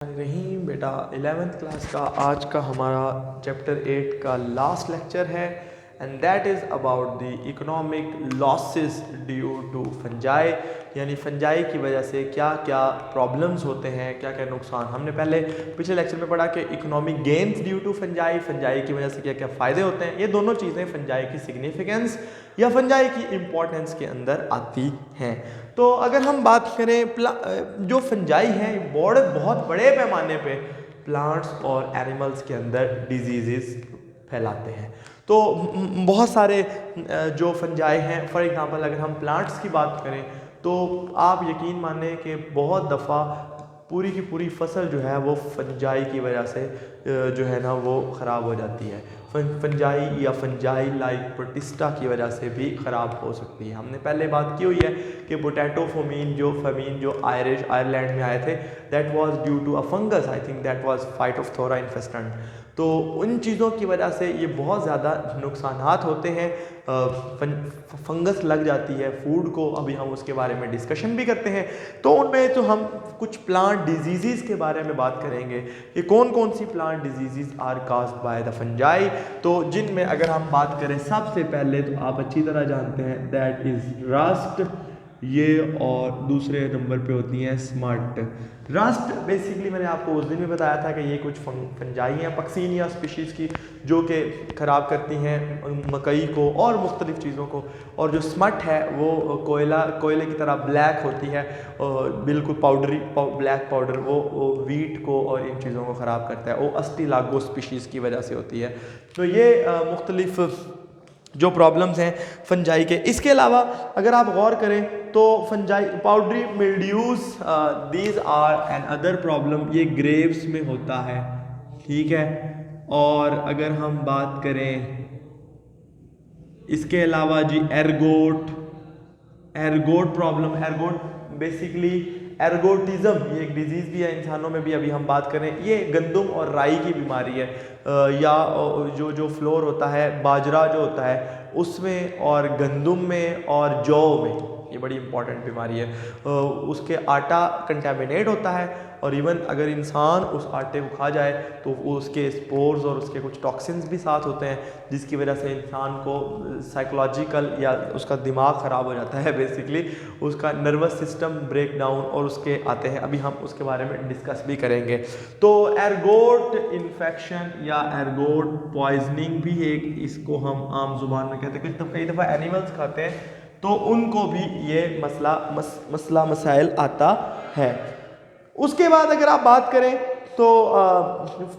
रहीम बेटा 11th class का आज का हमारा चैप्टर 8 का लास्ट लेक्चर है and that is about the economic losses due to fungi, यानी फंजाई की वजह से क्या क्या प्रॉब्लम्स होते हैं, क्या क्या नुकसान। हमने पहले पिछले लेक्चर में पढ़ा कि economic gains due to fungi, fungi की वजह से क्या क्या फ़ायदे होते हैं। ये दोनों चीज़ें फंजाई की सिग्निफिकेंस या फंजाई की इम्पोर्टेंस के अंदर आती हैं। तो अगर हम बात करें जो फंजाई हैं बहुत बड़े पैमाने पे प्लांट्स और एनिमल्स के अंदर डिजीज़ फैलाते हैं। तो बहुत सारे जो फंजाई हैं, फॉर एग्जांपल अगर हम प्लांट्स की बात करें तो आप यकीन माने कि बहुत दफ़ा पूरी की पूरी फसल जो है वो फंजाई की वजह से जो है ना वो ख़राब हो जाती है। फंजाई या फंजाई लाइक प्रोटिस्टा की वजह से भी ख़राब हो सकती है। हमने पहले बात की हुई है कि पोटैटो फमीन जो आयरलैंड में आए थे, that was due to a fungus, I think that was Phytophthora infestans. तो उन चीज़ों की वजह से ये बहुत ज़्यादा नुकसानात होते हैं, फंगस लग जाती है फूड को। अभी हम उसके बारे में डिस्कशन भी करते हैं। तो उनमें तो हम कुछ प्लांट डिजीज़ के बारे में बात करेंगे कि कौन कौन सी plant diseases are caused by the fungi. तो जिनमें अगर हम बात करें सबसे पहले तो आप अच्छी तरह जानते हैं दैट इज़ रस्ट, ये और दूसरे नंबर पे होती हैं स्मट। रस्ट बेसिकली मैंने आपको उस दिन भी बताया था कि ये कुछ फंजाई हैं पक्सीनिया स्पीशीज़ की जो कि ख़राब करती हैं मकई को और मुख्तलिफ़ चीज़ों को। और जो स्मट है वो कोयले की तरह ब्लैक होती है, बिल्कुल ब्लैक पाउडर, वो वीट को और इन चीज़ों को ख़राब करता है। वो अस्टिलागो स्पीशीज़ की वजह से होती है। तो ये मुख्तलिफ़ जो प्रॉब्लम्स हैं फंजाई के। इसके अलावा अगर आप गौर करें तो fungi powdery mildews these are another problem, ये ग्रेव्स में होता है, ठीक है। और अगर हम बात करें इसके अलावा जी ergot problem, ergot basically ergotism ये एक डिजीज़ भी है इंसानों में भी। अभी हम बात करें ये गंदम और राई की बीमारी है, या जो फ्लोर होता है बाजरा जो होता है उसमें और गंदम में और जौ में, ये बड़ी इंपॉर्टेंट बीमारी है। उसके आटा कंटेमिनेट होता है और इवन अगर इंसान उस आटे को खा जाए तो उसके स्पोर्स और उसके कुछ टॉक्सिन्स भी साथ होते हैं, जिसकी वजह से इंसान को साइकोलॉजिकल या उसका दिमाग ख़राब हो जाता है, बेसिकली उसका नर्वस सिस्टम ब्रेक डाउन और उसके आते हैं। अभी हम उसके बारे में डिस्कस भी करेंगे। तो एरगोट इन्फेक्शन या एरगोट पॉइजनिंग भी एक, इसको हम आम जुबान में कहते हैं। कई दफ़ा एनिमल्स खाते हैं तो उनको भी ये मसाइल आता है। उसके बाद अगर आप बात करें तो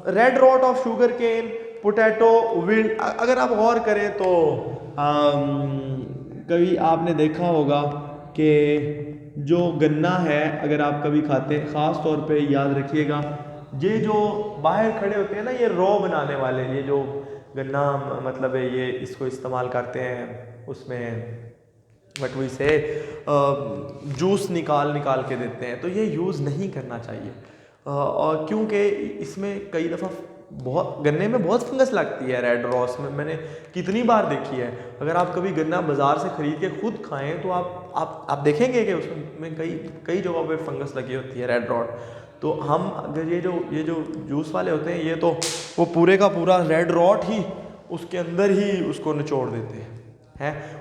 red rot of sugarcane, potato wilt, अगर आप गौर करें तो कभी आपने देखा होगा कि जो गन्ना है अगर आप कभी खाते हैं, ख़ास तौर पे याद रखिएगा, ये जो बाहर खड़े होते हैं ना, ये रॉ बनाने वाले, ये जो गन्ना मतलब है ये इसको इस्तेमाल करते हैं उसमें बट वी से जूस निकाल के देते हैं। तो ये यूज़ नहीं करना चाहिए, और क्योंकि इसमें कई दफ़ा गन्ने में बहुत फंगस लगती है। रेड रॉस में मैंने कितनी बार देखी है। अगर आप कभी गन्ना बाज़ार से ख़रीद के खुद खाएं तो आप देखेंगे कि उसमें कई जगहों पे फंगस लगी होती है, रेड रॉट। तो हम अगर ये जो जूस वाले होते हैं ये तो वो पूरे का पूरा रेड रॉट ही उसके अंदर ही उसको निचोड़ देते हैं,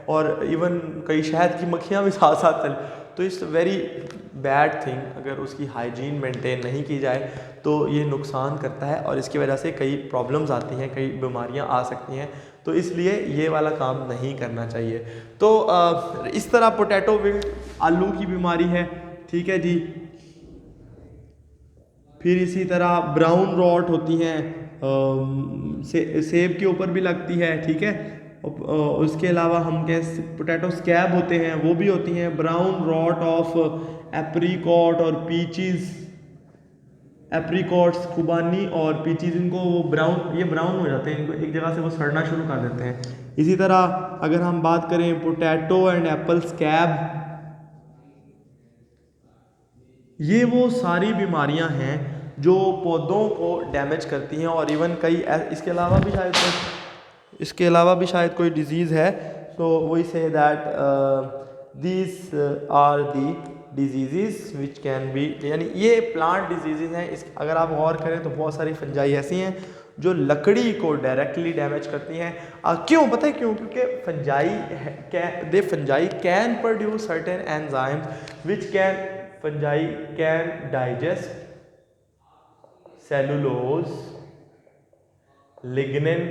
और इवन कई शहद की मक्खियाँ भी साथ साथ चल। तो इट्स वेरी बैड थिंग, अगर उसकी हाइजीन मेंटेन नहीं की जाए तो ये नुकसान करता है और इसकी वजह से कई प्रॉब्लम्स आती हैं, कई बीमारियां आ सकती हैं। तो इसलिए ये वाला काम नहीं करना चाहिए। तो इस तरह पोटैटो विल्ट आलू की बीमारी है, ठीक है जी। फिर इसी तरह ब्राउन रॉट होती हैं, सेब के ऊपर भी लगती है, ठीक है। उसके अलावा हम पोटैटो स्कैब होते हैं, वो भी होती हैं। ब्राउन रॉट ऑफ एप्रीकॉट और पीचीज़, एप्रीकॉट्स खुबानी और पीचीज़, इनको वो ब्राउन हो जाते हैं, इनको एक जगह से वो सड़ना शुरू कर देते हैं। इसी तरह अगर हम बात करें पोटैटो एंड एप्पल स्कैब, ये वो सारी बीमारियां हैं जो पौधों को डैमेज करती हैं। और इवन कई इसके अलावा भी शायद कोई डिजीज़ है। तो we see that these are the disease which can be, यानी ये प्लांट डिजीज़ हैं। इस अगर आप गौर करें तो बहुत सारी फंजाई ऐसी हैं जो लकड़ी को डायरेक्टली डैमेज करती हैं। क्यों पता है क्यों? क्योंकि fungi can produce certain enzymes which fungi can digest cellulose, lignin.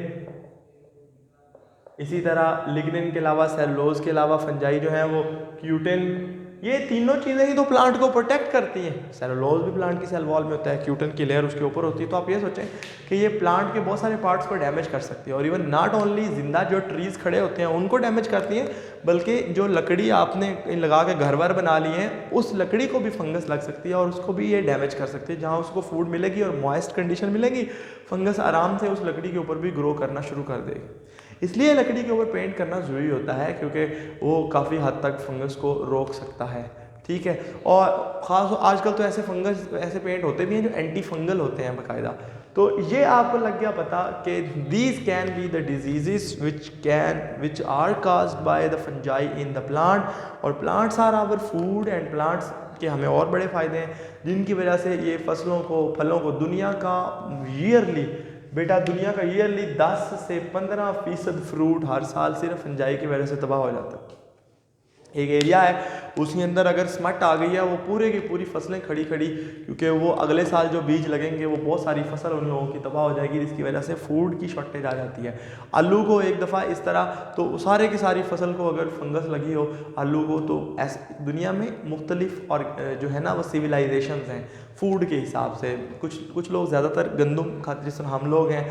इसी तरह लिग्निन के अलावा, सेलुलोज के अलावा फंजाई जो है वो क्यूटिन, ये तीनों चीज़ें ही तो प्लांट को प्रोटेक्ट करती हैं। सेलुलोज भी प्लांट की सेल वॉल में होता है, क्यूटिन की लेयर उसके ऊपर होती है। तो आप ये सोचें कि ये प्लांट के बहुत सारे पार्ट्स को डैमेज कर सकती है। और इवन नॉट ओनली जिंदा जो ट्रीज़ खड़े होते हैं उनको डैमेज करती हैं, बल्कि जो लकड़ी आपने लगा के घर वर बना लिए हैं उस लकड़ी को भी फंगस लग सकती है और उसको भी ये डैमेज कर सकती है। जहाँ उसको फूड मिलेगी और मॉइस्ट कंडीशन मिलेगी, फंगस आराम से उस लकड़ी के ऊपर भी ग्रो करना शुरू कर देगी। इसलिए लकड़ी के ऊपर पेंट करना ज़रूरी होता है, क्योंकि वो काफ़ी हद तक फंगस को रोक सकता है। ठीक है। और ख़ास आजकल तो ऐसे पेंट होते भी हैं जो एंटी फंगल होते हैं बाकायदा। तो ये आपको लग गया पता कि these can be the disease which are caused by the fungi in the plant. और plants are our food and plants के हमें और बड़े फ़ायदे हैं, जिनकी वजह से ये फसलों को, फलों को, दुनिया का ईयरली 10 से 15% फ्रूट हर साल सिर्फ फंजाई की वजह से तबाह हो जाता है। एक एरिया है, उसके अंदर अगर स्मट आ गई है, वो पूरे की पूरी फसलें खड़ी, क्योंकि वो अगले साल जो बीज लगेंगे वो बहुत सारी फसल उन लोगों की तबाह हो जाएगी, जिसकी वजह से फूड की शॉर्टेज आ जाती है। आलू को एक दफ़ा इस तरह, तो सारे की सारी फसल को अगर फंगस लगी हो आलू को, तो ऐसे दुनिया में मुख्तलिफ और जो है ना वो सिविलाइजेशन हैं फूड के हिसाब से। कुछ लोग ज़्यादातर गंदम खाते, जिस तरह हम लोग हैं।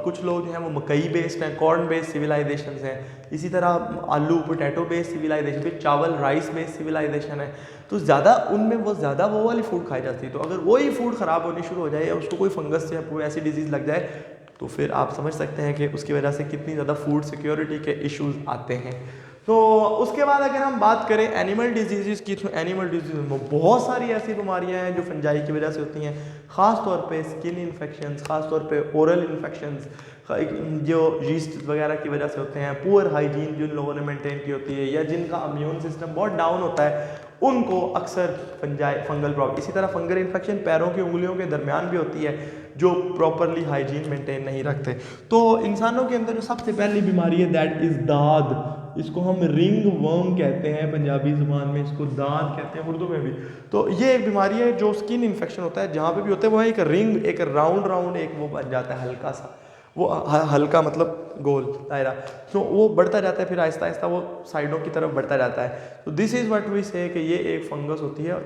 कुछ लोग जो हैं वो मकई बेस्ड हैं, कॉर्न बेस्ड सिविलाइजेशन हैं। इसी तरह आलू पोटैटो बेस्ड सिविलाइजेशन, फिर चावल राइस बेस्ड सिविलाइजेशन है। तो ज़्यादा उनमें वो वाली फूड खाई जाती है। तो अगर वही फूड ख़राब होनी शुरू हो जाए या उसको कोई फंगस या कोई ऐसी डिजीज़ लग जाए, तो फिर आप समझ सकते हैं कि उसकी वजह से कितनी ज़्यादा फूड सिक्योरिटी के इश्यूज़ आते हैं। तो उसके बाद अगर हम बात करें एनिमल डिजीज़ की, तो एनिमल डिजीज़ में बहुत सारी ऐसी बीमारियां हैं जो फंजाई की वजह से होती हैं। ख़ास तौर पे स्किन इन्फेक्शंस, ख़ास तौर पे ओरल इन्फेक्शंस जो यीस्ट वगैरह की वजह से होते हैं। पुअर हाइजीन जिन लोगों ने मेंटेन की होती है, या जिनका इम्यून सिस्टम बहुत डाउन होता है, उनको अक्सर फंगल प्रॉब्लम। इसी तरह फंगल इन्फेक्शन पैरों की उंगलियों के दरमियान भी होती है, जो प्रॉपरली हाइजीन मेंटेन नहीं रखते। तो इंसानों के अंदर जो सबसे पहली बीमारी है दैट इज़ दाद। इसको हम रिंग वर्म कहते हैं पंजाबी ज़ुबान में, इसको दाद कहते हैं उर्दू में भी। तो ये एक बीमारी है जो स्किन इन्फेक्शन होता है, जहाँ पे भी होता है वो है एक रिंग, एक राउंड एक वो बन जाता है हल्का सा, वो हल्का मतलब गोल दायरा। तो वो बढ़ता जाता है, फिर आहिस्ता आहिस्ता वो साइडों की तरफ बढ़ता जाता है। तो दिस इज़ व्हाट वी से कि ये एक फंगस होती है और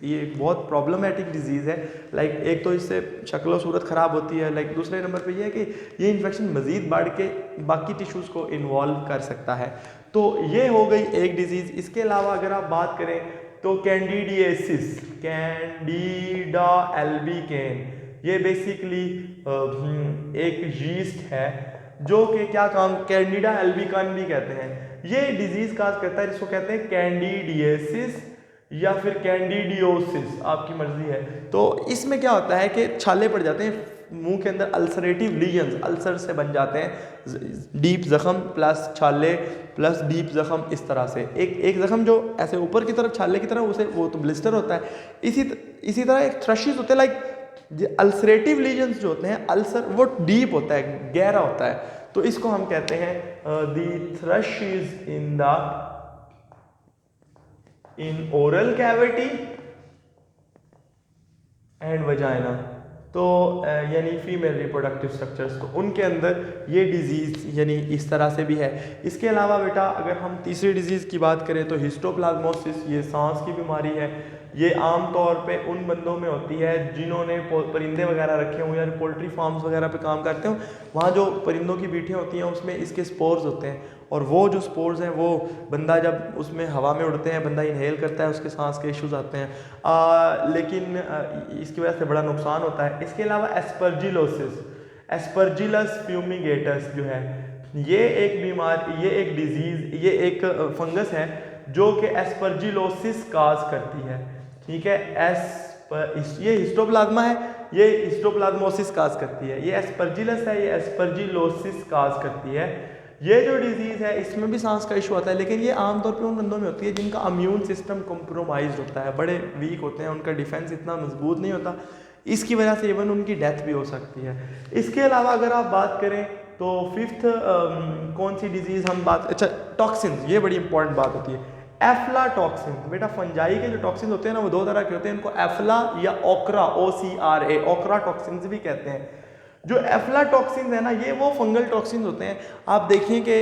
ये एक बहुत प्रॉब्लमेटिक डिजीज़ है। लाइक एक तो इससे शक्ल सूरत ख़राब होती है, लाइक दूसरे नंबर पे ये है कि ये इन्फेक्शन मज़ीद बढ़ के बाकी टिश्यूज़ को इन्वॉल्व कर सकता है। तो ये हो गई एक डिजीज़। इसके अलावा अगर आप बात करें तो कैंडिडियासिस, कैंडिडा एल्बिकेन, ये बेसिकली एक यीस्ट है जो कि क्या काम, कैंडिडा एल्बिकन भी कहते हैं। ये डिजीज़ काज करता है, जिसको कहते हैं कैंडिडियासिस या फिर कैंडिडियोसिस, आपकी मर्जी है। तो इसमें क्या होता है कि छाले पड़ जाते हैं मुंह के अंदर, अल्सरेटिव लीजन्स, अल्सर से बन जाते हैं, डीप ज़ख़म प्लस छाले प्लस डीप ज़ख़म, इस तरह से एक ज़ख़म जो ऐसे ऊपर की तरफ छाले की तरह, उसे वो तो ब्लिस्टर होता है। इसी तरह एक थ्रशिस होते हैं, लाइक अल्सरेटिव लीजन्स जो होते हैं, अल्सर वो डीप होता है, गहरा होता है। तो इसको हम कहते हैं the thrushes in oral cavity and vagina. तो यानी फीमेल रिप्रोडक्टिव स्ट्रक्चर्स, तो उनके अंदर ये डिजीज़ यानी इस तरह से भी है। इसके अलावा बेटा अगर हम तीसरी डिजीज़ की बात करें तो हिस्टोप्लाज्मोसिस, ये सांस की बीमारी है। ये आम तौर पे उन बंदों में होती है जिन्होंने परिंदे वगैरह रखे हों या पोल्ट्री फार्म्स वगैरह पे काम करते हो, वहाँ जो परिंदों की बीटियाँ होती हैं उसमें इसके स्पोर्स होते हैं, और वो जो स्पोर्स हैं वो बंदा जब उसमें हवा में उड़ते हैं, बंदा इनहेल करता है, उसके सांस के इश्यूज आते हैं। लेकिन इसकी वजह से बड़ा नुकसान होता है। इसके अलावा एस्परजिलोसिस, एस्परजिलस फ्यूमिगेटस जो है, ये एक बीमारी, ये एक डिजीज़, ये एक फंगस है जो कि एस्परजिलोसिस काज करती है। ठीक है, ये हिस्टोप्लाज्मा है, ये हिस्टोप्लाज्मोसिस काज करती है। ये एस्परजिलस है, ये एस्परजिलोसिस काज करती है। ये जो डिजीज़ है इसमें भी सांस का इशू आता है, लेकिन ये आमतौर पे उन बंदों में होती है जिनका इम्यून सिस्टम कॉम्प्रोमाइज़ होता है, बड़े वीक होते हैं, उनका डिफेंस इतना मजबूत नहीं होता, इसकी वजह से इवन उनकी डेथ भी हो सकती है। इसके अलावा अगर आप बात करें तो फिफ्थ कौन सी डिजीज़ हम बात, अच्छा टॉक्सिन्स, ये बड़ी इंपॉर्टेंट बात होती है। एफ्लाटॉक्सिन, बेटा फंजाई के जो टॉक्सिन होते हैं ना वो दो तरह के होते हैं, इनको एफ्ला या ओक्रा, OCRA, ओक्रा टॉक्सिन्स भी कहते हैं। जो एफ्लाटॉक्सिन है ना ये वो फंगल टॉक्सिन होते हैं। आप देखिए कि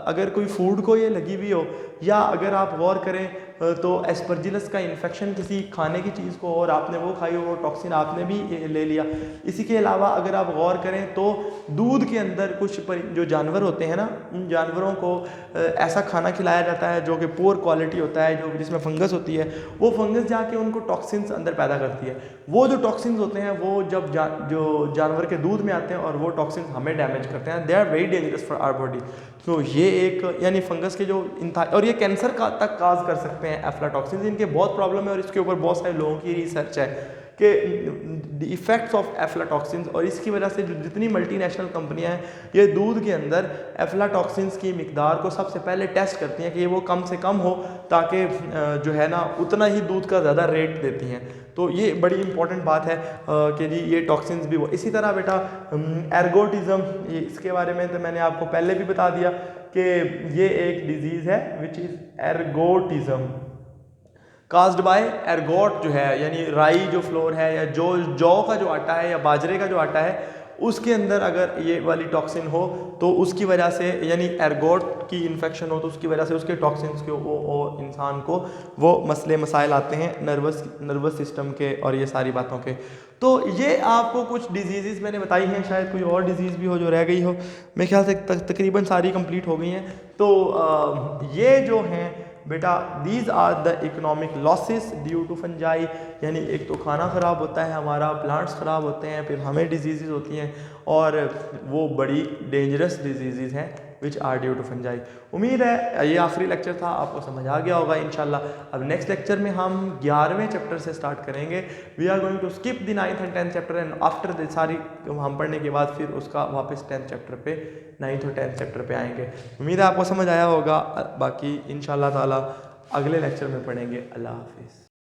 अगर कोई फूड को ये लगी हुई हो, या अगर आप गौर करें तो एस्परजिलस का इन्फेक्शन किसी खाने की चीज़ को और आपने वो खाई हो, वो टॉक्सिन आपने भी ले लिया। इसी के अलावा अगर आप गौर करें तो दूध के अंदर कुछ जो जानवर होते हैं ना, उन जानवरों को ऐसा खाना खिलाया जाता है जो कि पुअर क्वालिटी होता है, जो जिसमें फंगस होती है, वो फंगस जाके उनको टॉक्सिन्स अंदर पैदा करती है। वो जो टॉक्सिन्स होते हैं वो जब जो जानवर के दूध में आते हैं और वो टॉक्सिन्स हमें डैमेज करते हैं, they are very dangerous for our body. तो ये एक यानी फंगस के जो और ये कैंसर का तक काज कर सकते हैं एफ्लाटॉक्सिन्स, इनके बहुत प्रॉब्लम है और इसके ऊपर बहुत सारे लोगों की रिसर्च है कि इफ़ेक्ट्स ऑफ एफ्लाटॉक्सिन्स। और इसकी वजह से जो जितनी मल्टीनेशनल कंपनियां हैं ये दूध के अंदर एफ्लाटॉक्सिन्स की मिकदार को सबसे पहले टेस्ट करती हैं कि ये वो कम से कम हो, ताकि जो है ना उतना ही दूध का ज़्यादा रेट देती हैं। तो ये बड़ी इंपॉर्टेंट बात है कि जी ये टॉक्सिन्स भी वो। इसी तरह बेटा एर्गोटिज्म, ये इसके बारे में तो मैंने आपको पहले भी बता दिया कि ये एक डिजीज़ है which is ergotism caused bye ergot, जो है यानी राई जो फ्लोर है या जौ का जो आटा है या बाजरे का जो आटा है उसके अंदर अगर ये वाली टॉक्सिन हो तो उसकी वजह से, यानी एर्गोट की इन्फेक्शन हो तो उसकी वजह से उसके टॉक्सिन्स के वो इंसान को वो मसले मसाइल आते हैं नर्वस सिस्टम के और ये सारी बातों के। तो ये आपको कुछ डिजीज़ मैंने बताई हैं, शायद कोई और डिजीज़ भी हो जो रह गई हो, मेरे ख्याल से तकरीबन सारी कंप्लीट हो गई हैं। तो ये जो हैं बेटा these are the economic losses due to fungi, यानी एक तो खाना ख़राब होता है हमारा, प्लांट्स ख़राब होते हैं, फिर हमें डिजीज़ होती हैं और वो बड़ी डेंजरस डिजीज़ हैं which are due to fungi. उम्मीद है ये आखिरी लेक्चर था, आपको समझ आ गया होगा इंशाल्लाह। अब नेक्स्ट लेक्चर में हम 11वें चैप्टर से स्टार्ट करेंगे। We are going to skip the 9th and 10th chapter and after the सारी हम पढ़ने के बाद फिर उसका वापस 10th चैप्टर पे 9th और 10th चैप्टर पे आएंगे। उम्मीद है आपको समझ आया होगा, बाकी इंशाल्लाह ताला अगले लेक्चर में पढ़ेंगे। अल्लाह हाफिज़।